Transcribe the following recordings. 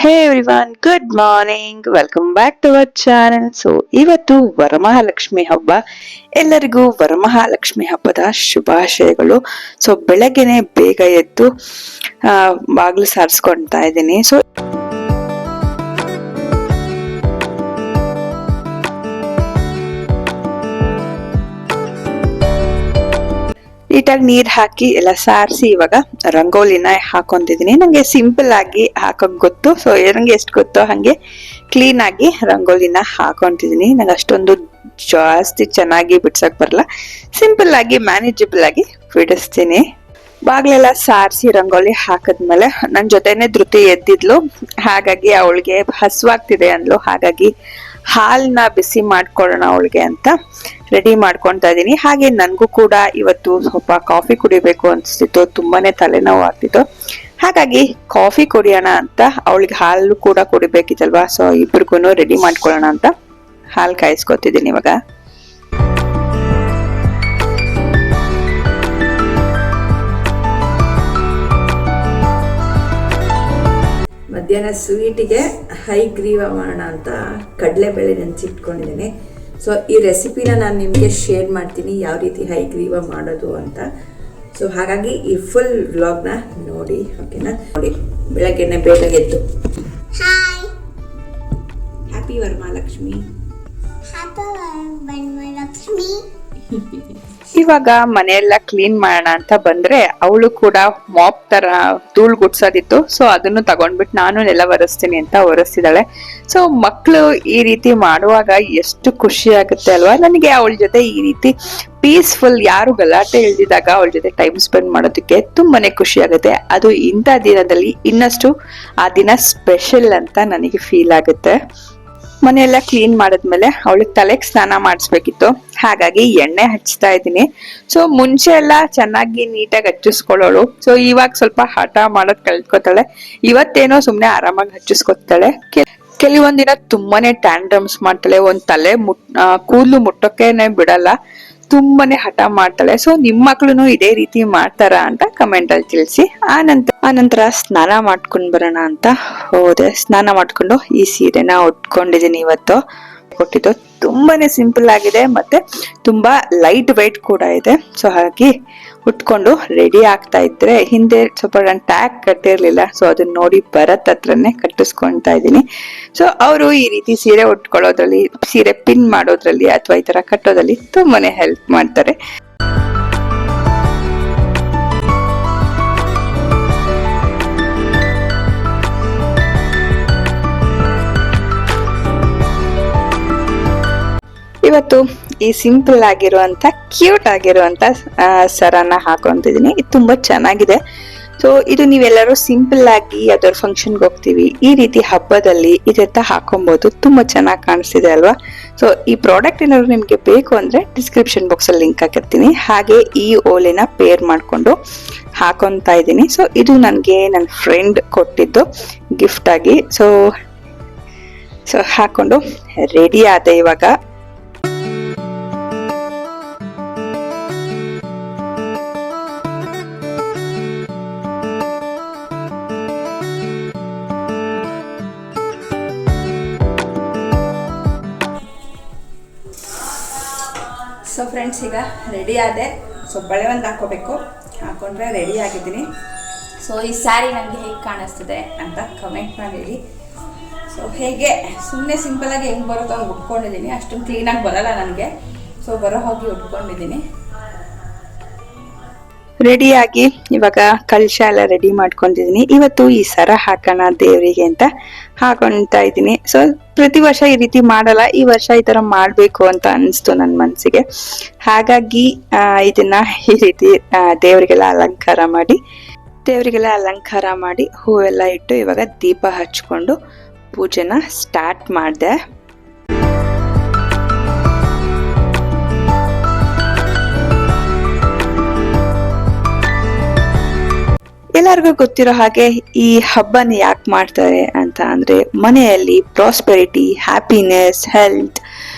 Hey everyone, good morning. Welcome back to our channel. So ಇವತ್ತು ವರಮಹಾಲಕ್ಷ್ಮಿ ಹಬ್ಬ. ಎಲ್ಲರಿಗೂ ವರಮಹಾಲಕ್ಷ್ಮಿ ಹಬ್ಬದ ಶುಭಾಶಯಗಳು. ಸೊ ಬೆಳಗ್ಗೆನೆ ಬೇಗ ಎದ್ದು ಬಾಗ್ಲು ಸಾರಿಸ್ಕೊಳ್ತಾ ಇದ್ದೀನಿ. ಸೊ ನೀಟಾಗಿ ನೀರ್ ಹಾಕಿ ಎಲ್ಲ ಸಾರಿಸಿ ಇವಾಗ ರಂಗೋಲಿನ ಹಾಕೊಂತಿದೀನಿ. ನಂಗೆ ಸಿಂಪಲ್ ಆಗಿ ಹಾಕಕ್ ಗೊತ್ತು. ಸೊ ನಂಗೆ ಎಷ್ಟು ಗೊತ್ತೋ ಹಂಗೆ ಕ್ಲೀನ್ ಆಗಿ ರಂಗೋಲಿನ ಹಾಕೊಂತಿದೀನಿ. ನಂಗೆ ಅಷ್ಟೊಂದು ಜಾಸ್ತಿ ಚೆನ್ನಾಗಿ ಬಿಡ್ಸಕ್ ಬರಲ್ಲ. ಸಿಂಪಲ್ ಆಗಿ ಮ್ಯಾನೇಜಬಲ್ ಆಗಿ ಬಿಡಿಸ್ತೀನಿ. ಬಾಗ್ಲೆಲ್ಲ ಸಾರಿಸಿ ರಂಗೋಲಿ ಹಾಕದ್ಮೇಲೆ ನನ್ ಜೊತೆನೆ ಧೃತಿ ಎದ್ದಿದ್ಲು. ಹಾಗಾಗಿ ಅವಳಿಗೆ ಹಸುವಾಗ್ತಿದೆ ಅಂದ್ಲು. ಹಾಗಾಗಿ ಹಾಲ್ನ ಬಿಸಿ ಮಾಡ್ಕೊಳ್ಳೋಣ ಅವಳಿಗೆ ಅಂತ ರೆಡಿ ಮಾಡ್ಕೊತಾ ಇದೀನಿ. ಹಾಗೆ ನನ್ಗೂ ಕೂಡ ಇವತ್ತು ಸ್ವಲ್ಪ ಕಾಫಿ ಕುಡಿಬೇಕು ಅನ್ಸ್ತಿತ್ತು. ತುಂಬಾನೇ ತಲೆನೋವು ಆಗ್ತಿತ್ತು. ಹಾಗಾಗಿ ಕಾಫಿ ಕುಡಿಯೋಣ ಅಂತ, ಅವಳಿಗೆ ಹಾಲು ಕೂಡ ಕುಡಿಬೇಕಿತ್ತಲ್ವಾ. ಸೊ ಇಬ್ರಿಗೂ ರೆಡಿ ಮಾಡ್ಕೊಳ್ಳೋಣ ಅಂತ ಹಾಲು ಕಾಯಿಸ್ಕೊತಿದ್ದೀನಿ ಇವಾಗ. ಮಧ್ಯಾಹ್ನ ಸ್ವೀಟಿಗೆ ಹೈಗ್ರೀವ ಮಾಡೋಣ ಅಂತ ಕಡಲೆಬೇಳೆ ನೆನೆಸಿಟ್ಕೊಂಡಿದ್ದೀನಿ. ಸೊ ಈ ರೆಸಿಪಿನ ನಾನು ನಿಮಗೆ ಶೇರ್ ಮಾಡ್ತೀನಿ, ಯಾವ ರೀತಿ ಹೈಗ್ರೀವ ಮಾಡೋದು ಅಂತ. ಸೊ ಹಾಗಾಗಿ ಈ ಫುಲ್ ವ್ಲಾಗ್ನ ನೋಡಿ, ಓಕೆನಾ? ನೋಡಿ, ಬೆಳಗ್ಗೆನೆ ಬೇಗ ಎದ್ದು ಹ್ಯಾಪಿ ವರಮಹಾಲಕ್ಷ್ಮಿ. ಇವಾಗ ಮನೆಯೆಲ್ಲ ಕ್ಲೀನ್ ಮಾಡೋಣ ಅಂತ ಬಂದ್ರೆ ಅವಳು ಕೂಡ ಮಾಪ್ ತರ ಧೂಳ್ ಗುಡ್ಸೋದಿತ್ತು. ಸೊ ಅದನ್ನು ತಗೊಂಡ್ಬಿಟ್ಟು ನಾನು ನೆಲ ಒರೆಸ್ತೀನಿ ಅಂತ ಒರೆಸ್ತಿದ್ದಾಳೆ. ಸೊ ಮಕ್ಕಳು ಈ ರೀತಿ ಮಾಡುವಾಗ ಎಷ್ಟು ಖುಷಿ ಆಗುತ್ತೆ ಅಲ್ವಾ. ನನಗೆ ಅವಳ ಜೊತೆ ಈ ರೀತಿ ಪೀಸ್ಫುಲ್, ಯಾರು ಗಲಾಟೆ ಇಲ್ದಿದಾಗ ಅವಳ ಜೊತೆ ಟೈಮ್ ಸ್ಪೆಂಡ್ ಮಾಡೋದಕ್ಕೆ ತುಂಬಾನೇ ಖುಷಿ ಆಗುತ್ತೆ. ಅದು ಇಂಥ ದಿನದಲ್ಲಿ ಇನ್ನಷ್ಟು ಆ ದಿನ ಸ್ಪೆಷಲ್ ಅಂತ ನನಗೆ ಫೀಲ್ ಆಗುತ್ತೆ. ಮನೆಯೆಲ್ಲ ಕ್ಲೀನ್ ಮಾಡಿದ್ಮೇಲೆ ಅವಳಿಗೆ ತಲೆಗೆ ಸ್ನಾನ ಮಾಡಿಸ್ಬೇಕಿತ್ತು. ಹಾಗಾಗಿ ಎಣ್ಣೆ ಹಚ್ತಾ ಇದ್ದೀನಿ. ಸೊ ಮುಂಚೆ ಎಲ್ಲ ಚೆನ್ನಾಗಿ ನೀಟಾಗಿ ಹಚ್ಚಿಸ್ಕೊಳ್ಳೋಳು. ಸೊ ಇವಾಗ ಸ್ವಲ್ಪ ಹಠ ಮಾಡೋದ್ ಕಲ್ತ್ಕೊತಾಳೆ. ಇವತ್ತೇನೋ ಸುಮ್ನೆ ಆರಾಮಾಗಿ ಹಚ್ಚಿಸ್ಕೊತಾಳೆ. ಕೆಲವೊಂದಿನ ತುಂಬಾನೇ ಟ್ಯಾಂಡ್ರಮ್ಸ್ ಮಾಡ್ತಾಳೆ. ಒಂದ್ ತಲೆ ಕೂದಲು ಮುಟ್ಟೋಕೆನೆ ಬಿಡಲ್ಲ. ತುಂಬಾನೇ ಹಠ ಮಾಡ್ತಾಳೆ. ಸೊ ನಿಮ್ ಮಕ್ಳು ಇದೇ ರೀತಿ ಮಾಡ್ತಾರ ಅಂತ ಕಮೆಂಟ್ ಅಲ್ಲಿ ತಿಳಿಸಿ. ಆನಂತರ ಸ್ನಾನ ಮಾಡ್ಕೊಂಡ್ ಬರೋಣ ಅಂತ ಹೋದೆ. ಸ್ನಾನ ಮಾಡ್ಕೊಂಡು ಈ ಸೀರೆನ ಉಟ್ಕೊಂಡಿದ್ದೀನಿ. ಇವತ್ತು ಕೊಟ್ಟಿದ್ದು ತುಂಬಾನೇ ಸಿಂಪಲ್ ಆಗಿದೆ, ಮತ್ತೆ ತುಂಬಾ ಲೈಟ್ ವೆಯ್ಟ್ ಕೂಡ ಇದೆ. ಸೊ ಹಾಗಾಗಿ ಉಟ್ಕೊಂಡು ರೆಡಿ ಆಗ್ತಾ ಇದ್ರೆ ಹಿಂದೆ ಸ್ವಲ್ಪ ನಾನು ಟ್ಯಾಗ್ ಕಟ್ಟಿರ್ಲಿಲ್ಲ. ಸೊ ಅದನ್ನ ನೋಡಿ ಭರತ್ ಹತ್ರನೇ ಕಟ್ಟಿಸ್ಕೊಂತಾ ಇದ್ದೀನಿ. ಸೊ ಅವರು ಈ ರೀತಿ ಸೀರೆ ಉಟ್ಕೊಳ್ಳೋದ್ರಲ್ಲಿ, ಸೀರೆ ಪಿನ್ ಮಾಡೋದ್ರಲ್ಲಿ ಅಥವಾ ಈ ತರ ಕಟ್ಟೋದ್ರಲ್ಲಿ ತುಂಬಾನೇ ಹೆಲ್ಪ್ ಮಾಡ್ತಾರೆ. ಇವತ್ತು ಈ ಸಿಂಪಲ್ ಆಗಿರುವಂತ ಕ್ಯೂಟ್ ಆಗಿರುವಂತ ಸರನ ಹಾಕೊಂತಿದೀನಿ. ಇದು ತುಂಬಾ ಚೆನ್ನಾಗಿದೆ. ಸೊ ಇದು ನೀವೆಲ್ಲರೂ ಸಿಂಪಲ್ ಆಗಿ ಯಾವ್ದಾದ್ರು ಫಂಕ್ಷನ್ಗೆ ಹೋಗ್ತೀವಿ, ಈ ರೀತಿ ಹಬ್ಬದಲ್ಲಿ ಇದೆತ್ತ ಹಾಕೊಬಹುದು. ತುಂಬಾ ಚೆನ್ನಾಗಿ ಕಾಣಿಸ್ತಿದೆ ಅಲ್ವಾ. ಸೊ ಈ ಪ್ರಾಡಕ್ಟ್ ಏನಾದ್ರು ನಿಮ್ಗೆ ಬೇಕು ಅಂದ್ರೆ ಡಿಸ್ಕ್ರಿಪ್ಷನ್ ಬಾಕ್ಸ್ ಅಲ್ಲಿ ಲಿಂಕ್ ಹಾಕಿರ್ತೀನಿ. ಹಾಗೆ ಈ ಓಲೆನ ಪೇರ್ ಮಾಡ್ಕೊಂಡು ಹಾಕೊಂತಾ ಇದ್ದೀನಿ. ಸೊ ಇದು ನನ್ಗೆ ನನ್ನ ಫ್ರೆಂಡ್ ಕೊಟ್ಟಿದ್ದು ಗಿಫ್ಟ್ ಆಗಿ. ಸೊ ಹಾಕೊಂಡು ರೆಡಿ ಆದೆ ಇವಾಗ. ಸೊ ಫ್ರೆಂಡ್ಸ್, ಈಗ ರೆಡಿ ಆದೆ. ಸೊ ಬಳೆ ಒಂದು ಹಾಕೋಬೇಕು. ಹಾಕೊಂಡ್ರೆ ರೆಡಿ ಆಗಿದ್ದೀನಿ. ಸೊ ಈ ಸ್ಯಾರಿ ನನಗೆ ಹೇಗೆ ಕಾಣಿಸ್ತಿದೆ ಅಂತ ಕಮೆಂಟ್ ಮಾಡಿ ಹೇಳಿ. ಸೊ ಹೇಗೆ ಸುಮ್ಮನೆ ಸಿಂಪಲಾಗಿ ಹೆಂಗೆ ಬರುತ್ತೋ ಹಂಗೆ ಉಟ್ಕೊಂಡಿದ್ದೀನಿ. ಅಷ್ಟೊಂದು ಕ್ಲೀನಾಗಿ ಬರಲ್ಲ ನನಗೆ. ಸೊ ಬರೋ ಹೋಗಿ ಉಟ್ಕೊಂಡಿದ್ದೀನಿ. ರೆಡಿಯಾಗಿ ಇವಾಗ ಕಲಶ ಎಲ್ಲ ರೆಡಿ ಮಾಡ್ಕೊಂಡಿದೀನಿ. ಇವತ್ತು ಈ ಸರ ಹಾಕೋಣ ದೇವರಿಗೆ ಅಂತ ಹಾಕೊಂತಾ ಇದ್ದೀನಿ. ಸೊ ಪ್ರತಿ ವರ್ಷ ಈ ರೀತಿ ಮಾಡಲ್ಲ, ಈ ವರ್ಷ ಈ ತರ ಮಾಡ್ಬೇಕು ಅಂತ ಅನಿಸ್ತು ನನ್ನ ಮನ್ಸಿಗೆ. ಹಾಗಾಗಿ ಇದನ್ನ ಈ ರೀತಿ ದೇವರಿಗೆಲ್ಲ ಅಲಂಕಾರ ಮಾಡಿ ಹೂವೆಲ್ಲ ಇಟ್ಟು ಇವಾಗ ದೀಪ ಹಚ್ಕೊಂಡು ಪೂಜೆನ ಸ್ಟಾರ್ಟ್ ಮಾಡಿದೆ. ಎಲ್ಲರಿಗೂ ಗೊತ್ತಿರೋ ಹಾಗೆ ಈ ಹಬ್ಬನ ಯಾಕೆ ಮಾಡ್ತಾರೆ ಅಂತ ಅಂದ್ರೆ ಮನೆಯಲ್ಲಿ ಪ್ರಾಸ್ಪೆರಿಟಿ, ಹ್ಯಾಪಿನೆಸ್, ಹೆಲ್ತ್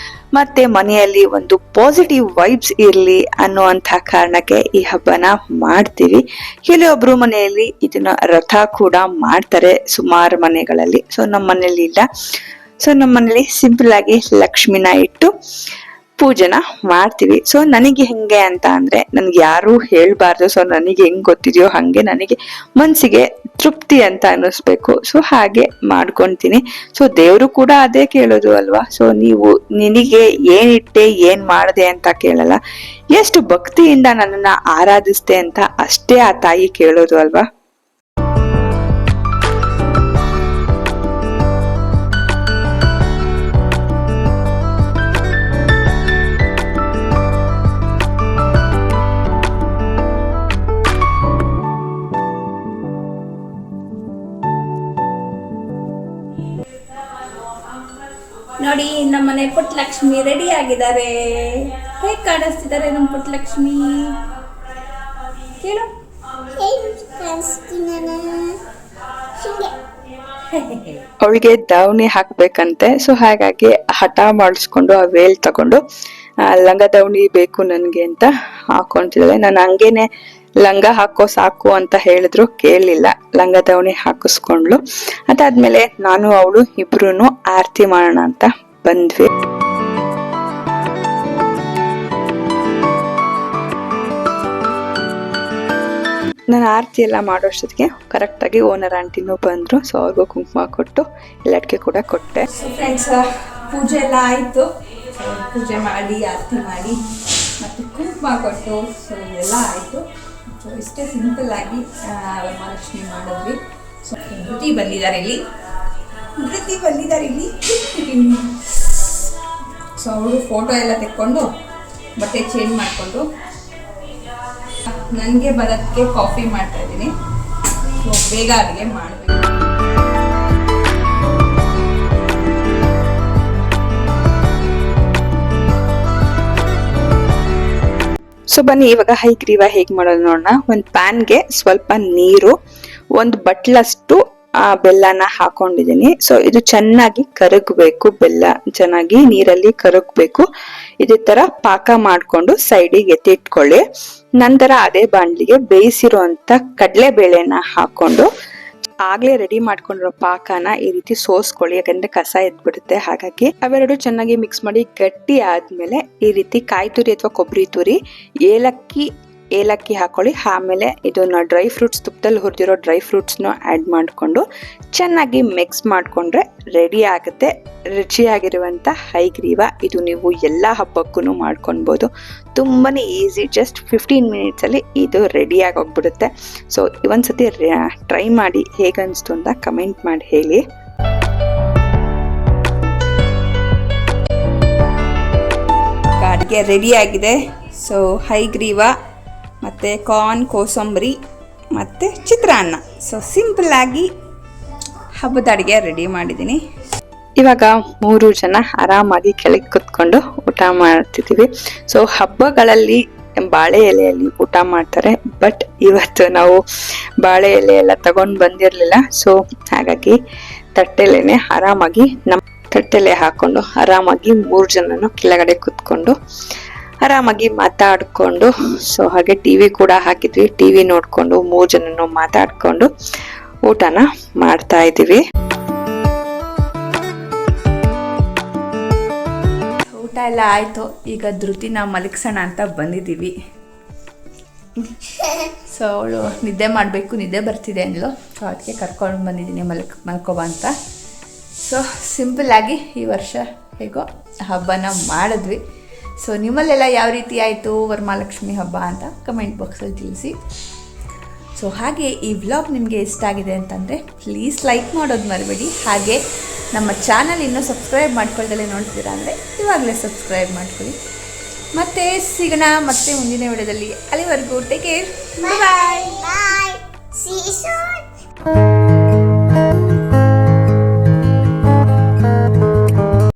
ಮತ್ತೆ ಮನೆಯಲ್ಲಿ ಒಂದು ಪಾಸಿಟಿವ್ ವೈಬ್ಸ್ ಇರ್ಲಿ ಅನ್ನುವಂಥ ಕಾರಣಕ್ಕೆ ಈ ಹಬ್ಬನ ಮಾಡ್ತೀವಿ. ಕೆಲವೊಬ್ರು ಮನೆಯಲ್ಲಿ ಇದನ್ನ ರಥ ಕೂಡ ಮಾಡ್ತಾರೆ ಸುಮಾರು ಮನೆಗಳಲ್ಲಿ. ಸೊ ನಮ್ಮ ಮನೇಲಿ ಇಲ್ಲ. ಸೊ ನಮ್ಮ ಮನೇಲಿ ಸಿಂಪಲ್ ಆಗಿ ಲಕ್ಷ್ಮಿನ ಇಟ್ಟು ಪೂಜೆನ ಮಾಡ್ತೀವಿ. ಸೊ ನನಗೆ ಹೆಂಗೆ ಅಂತ ಅಂದ್ರೆ ನನ್ಗೆ ಯಾರು ಹೇಳ್ಬಾರ್ದು. ಸೊ ನನಗೆ ಹೆಂಗ್ ಗೊತ್ತಿದೆಯೋ ಹಂಗೆ ನನಗೆ ಮನ್ಸಿಗೆ ತೃಪ್ತಿ ಅಂತ ಅನ್ನಿಸ್ಬೇಕು. ಸೊ ಹಾಗೆ ಮಾಡ್ಕೊಂತೀನಿ. ಸೊ ದೇವ್ರು ಕೂಡ ಅದೇ ಕೇಳೋದು ಅಲ್ವಾ. ಸೊ ನೀವು ನಿನಗೆ ಏನಿಟ್ಟೆ ಏನ್ ಮಾಡ್ದೆ ಅಂತ ಕೇಳಲ್ಲ, ಎಷ್ಟು ಭಕ್ತಿಯಿಂದ ನನ್ನನ್ನ ಆರಾಧಿಸ್ತೆ ಅಂತ ಅಷ್ಟೇ ಆ ತಾಯಿ ಕೇಳೋದು ಅಲ್ವಾ. ನೋಡಿ ನಮ್ಮನೆ ಪುಟ್ಟಲಕ್ಷ್ಮಿ ರೆಡಿ ಆಗಿದ್ದಾರೆ. ಹೇಗೆ ಕಾಣಿಸ್ತಿದ್ದಾರೆ ನಮ್ಮ ಪುಟ್ಟಲಕ್ಷ್ಮಿ ಕೇಳು. ಅವಳಿಗೆ ದಾವಣಿ ಹಾಕ್ಬೇಕಂತೆ. ಸೊ ಹಾಗಾಗಿ ಹಠ ಮಾಡಿಸ್ಕೊಂಡು ಆ ವೇಲ್ ತಗೊಂಡು ಲಂಗ ದಾವಣಿ ಬೇಕು ನನ್ಗೆ ಅಂತ ಹಾಕೊಂತಿದ್ದಾಳೆ. ನಾನು ಹಂಗೇನೆ ಲಂಗ ಹಾಕೋ ಸಾಕು ಅಂತ ಹೇಳಿದ್ರು ಕೇಳಲಿಲ್ಲ, ಲಂಗ ದಾವಣಿ ಹಾಕಿಸ್ಕೊಂಡ್ಲು. ಅದಾದ್ಮೇಲೆ ನಾನು ಅವಳು ಇಬ್ರು ಆರತಿ ಮಾಡೋಣ ಅಂತ ಬಂದ್ವಿ. ನಾನು ಆರತಿ ಎಲ್ಲ ಮಾಡೋಷ್ಟೊತ್ತಿಗೆ ಕರೆಕ್ಟ್ ಆಗಿ ಓನರ್ ಆಂಟಿನೂ ಬಂದ್ರು. ಸೊ ಅವ್ರಿಗೂ ಕುಂಕುಮ ಕೊಟ್ಟು ಎಲ್ಲಡ್ಕೆ ಕೂಡ ಕೊಟ್ಟೆ. ಫ್ರೆಂಡ್ಸ್, ಪೂಜೆ ಎಲ್ಲ ಆಯಿತು. ಪೂಜೆ ಮಾಡಿ ಆರತಿ ಮಾಡಿ ಮತ್ತು ಕುಂಕುಮ ಕೊಟ್ಟು ಸೊ ಇದೆಲ್ಲ ಆಯಿತು. ಸೊ ಇಷ್ಟೇ ಸಿಂಪಲ್ ಆಗಿ ವರಮಹಾಲಕ್ಷ್ಮಿ ಮಾಡಿದ್ವಿ. ಸೊ ಧೃತಿ ಬಂದಿದ್ದಾರೆ ಇಲ್ಲಿ. ಸೊ ಅವಳು ಫೋಟೋ ಎಲ್ಲ ತೆಕ್ಕೊಂಡು ಬಟ್ಟೆ ಚೇಂಜ್ ಮಾಡಿಕೊಂಡು ನನಗೆ ಬರೋದಕ್ಕೆ ಕಾಫಿ ಮಾಡ್ತಾ ಇದ್ದೀನಿ. ಸೊ ಬೇಗ ಅಡುಗೆ ಮಾಡಬೇಕು. ಸೊ ಬನ್ನಿ ಇವಾಗ ಹೈಗ್ರೀವ ಹೇಗ್ ಮಾಡೋದು ನೋಡೋಣ. ಒಂದು ಪ್ಯಾನ್ಗೆ ಸ್ವಲ್ಪ ನೀರು, ಒಂದು ಬಟ್ಲಷ್ಟು ಬೆಲ್ಲನ ಹಾಕೊಂಡಿದ್ದೀನಿ. ಸೊ ಇದು ಚೆನ್ನಾಗಿ ಕರಗಬೇಕು. ಬೆಲ್ಲ ಚೆನ್ನಾಗಿ ನೀರಲ್ಲಿ ಕರಗಬೇಕು. ಇದೇ ತರ ಪಾಕ ಮಾಡ್ಕೊಂಡು ಸೈಡಿಗೆ ಎತ್ತಿಟ್ಕೊಳ್ಳಿ. ನಂತರ ಅದೇ ಬಾಣಲಿಗೆ ಬೇಯಿಸಿರುವಂತ ಕಡಲೆಬೇಳೆನ ಹಾಕೊಂಡು ಆಗ್ಲೇ ರೆಡಿ ಮಾಡ್ಕೊಂಡಿರೋ ಪಾಕನ ಈ ರೀತಿ ಸೋಸ್ಕೊಳ್ಳಿ, ಯಾಕಂದ್ರೆ ಕಸ ಎದ್ಬಿಡುತ್ತೆ. ಹಾಗಾಗಿ ಅವೆರಡು ಚೆನ್ನಾಗಿ ಮಿಕ್ಸ್ ಮಾಡಿ ಗಟ್ಟಿ ಆದ್ಮೇಲೆ ಈ ರೀತಿ ಕಾಯಿ ತುರಿ ಅಥವಾ ಕೊಬ್ಬರಿ ತುರಿ, ಏಲಕ್ಕಿ ಹಾಕೊಳ್ಳಿ. ಆಮೇಲೆ ಇದನ್ನ ಡ್ರೈ ಫ್ರೂಟ್ಸ್, ತುಪ್ಪದಲ್ಲಿ ಹುರಿದಿರೋ ಡ್ರೈ ಫ್ರೂಟ್ಸ್ನ ಆ್ಯಡ್ ಮಾಡಿಕೊಂಡು ಚೆನ್ನಾಗಿ ಮಿಕ್ಸ್ ಮಾಡಿಕೊಂಡ್ರೆ ರೆಡಿ ಆಗುತ್ತೆ ರುಚಿಯಾಗಿರುವಂಥ ಹೈಗ್ರೀವ. ಇದು ನೀವು ಎಲ್ಲ ಹಬ್ಬಕ್ಕೂ ಮಾಡ್ಕೊಳ್ಬೋದು. ತುಂಬಾ ಈಸಿ, ಜಸ್ಟ್ 15 ಮಿನಿಟ್ಸಲ್ಲಿ ಇದು ರೆಡಿಯಾಗಿ ಹೋಗ್ಬಿಡುತ್ತೆ. ಸೊ ಒಂದ್ಸತಿ ಟ್ರೈ ಮಾಡಿ ಹೇಗನ್ನಿಸ್ತು ಅಂತ ಕಮೆಂಟ್ ಮಾಡಿ ಹೇಳಿ. ಅಡುಗೆ ರೆಡಿ ಆಗಿದೆ. ಸೊ ಹೈಗ್ರೀವ ಮತ್ತು ಕಾರ್ನ್, ಕೋಸಂಬರಿ ಮತ್ತು ಚಿತ್ರಾನ್ನ. ಸೊ ಸಿಂಪಲ್ಲಾಗಿ ಹಬ್ಬದ ಅಡುಗೆ ರೆಡಿ ಮಾಡಿದ್ದೀನಿ. ಇವಾಗ 3 ಜನ ಆರಾಮಾಗಿ ಕೆಳಗೆ ಕುತ್ಕೊಂಡು ಊಟ ಮಾಡ್ತಿದ್ದೀವಿ. ಸೊ ಹಬ್ಬಗಳಲ್ಲಿ ಬಾಳೆ ಎಲೆಯಲ್ಲಿ ಊಟ ಮಾಡ್ತಾರೆ, ಬಟ್ ಇವತ್ತು ನಾವು ಬಾಳೆ ಎಲೆ ಎಲ್ಲ ತಗೊಂಡು ಬಂದಿರಲಿಲ್ಲ. ಸೊ ಹಾಗಾಗಿ ತಟ್ಟೆಲೇನೆ ಆರಾಮಾಗಿ ನಮ್ಮ ತಟ್ಟೆಲೆ ಹಾಕೊಂಡು ಆರಾಮಾಗಿ 3 ಜನನು ಕೆಳಗಡೆ ಕುತ್ಕೊಂಡು ಆರಾಮಾಗಿ ಮಾತಾಡ್ಕೊಂಡು, ಸೊ ಹಾಗೆ ಟಿವಿ ಕೂಡ ಹಾಕಿದ್ವಿ. ಟಿವಿ ನೋಡ್ಕೊಂಡು 3 ಜನನು ಮಾತಾಡ್ಕೊಂಡು ಊಟನ ಮಾಡ್ತಾ ಇದ್ದೀವಿ. ಊಟ ಎಲ್ಲ ಆಯಿತು. ಈಗ ಧೃತಿನ ಮಲಗಿಸೋಣ ಅಂತ ಬಂದಿದ್ದೀವಿ. ಸೊ ಅವಳು ನಿದ್ದೆ ಮಾಡಬೇಕು, ನಿದ್ದೆ ಬರ್ತಿದೆ ಅಂದ್ಲು. ಸೊ ಅದಕ್ಕೆ ಕರ್ಕೊಂಡು ಬಂದಿದ್ದೀನಿ ಮಲ್ಕೋಬ ಅಂತ. ಸೊ ಸಿಂಪಲ್ಲಾಗಿ ಈ ವರ್ಷ ಹೇಗೋ ಹಬ್ಬನ ಮಾಡಿದ್ವಿ. ಸೊ ನಿಮ್ಮಲ್ಲೆಲ್ಲ ಯಾವ ರೀತಿ ಆಯಿತು ವರಮಹಾಲಕ್ಷ್ಮಿ ಹಬ್ಬ ಅಂತ ಕಮೆಂಟ್ ಬಾಕ್ಸಲ್ಲಿ ತಿಳಿಸಿ. ಸೊ ಹಾಗೆ ಈ ವ್ಲಾಗ್ ನಿಮಗೆ ಇಷ್ಟ ಆಗಿದೆ ಅಂತಂದರೆ ಪ್ಲೀಸ್ ಲೈಕ್ ಮಾಡೋದು ಮರಿಬೇಡಿ. ಹಾಗೆ ನಮ್ಮ ಚಾನಲ್ ಇನ್ನೂ ಸಬ್ಸ್ಕ್ರೈಬ್ ಮಾಡ್ಕೊಳ್ದಲ್ಲೇ ನೋಡ್ತೀರಾ ಅಂದರೆ ಇವಾಗಲೇ ಸಬ್ಸ್ಕ್ರೈಬ್ ಮಾಡ್ಕೊಳ್ಳಿ. ಮತ್ತೆ ಸಿಗೋಣ ಮತ್ತೆ ಮುಂದಿನ ವಿಡಿಯೋದಲ್ಲಿ. ಅಲ್ಲಿವರೆಗೂ take care, bye. See you soon.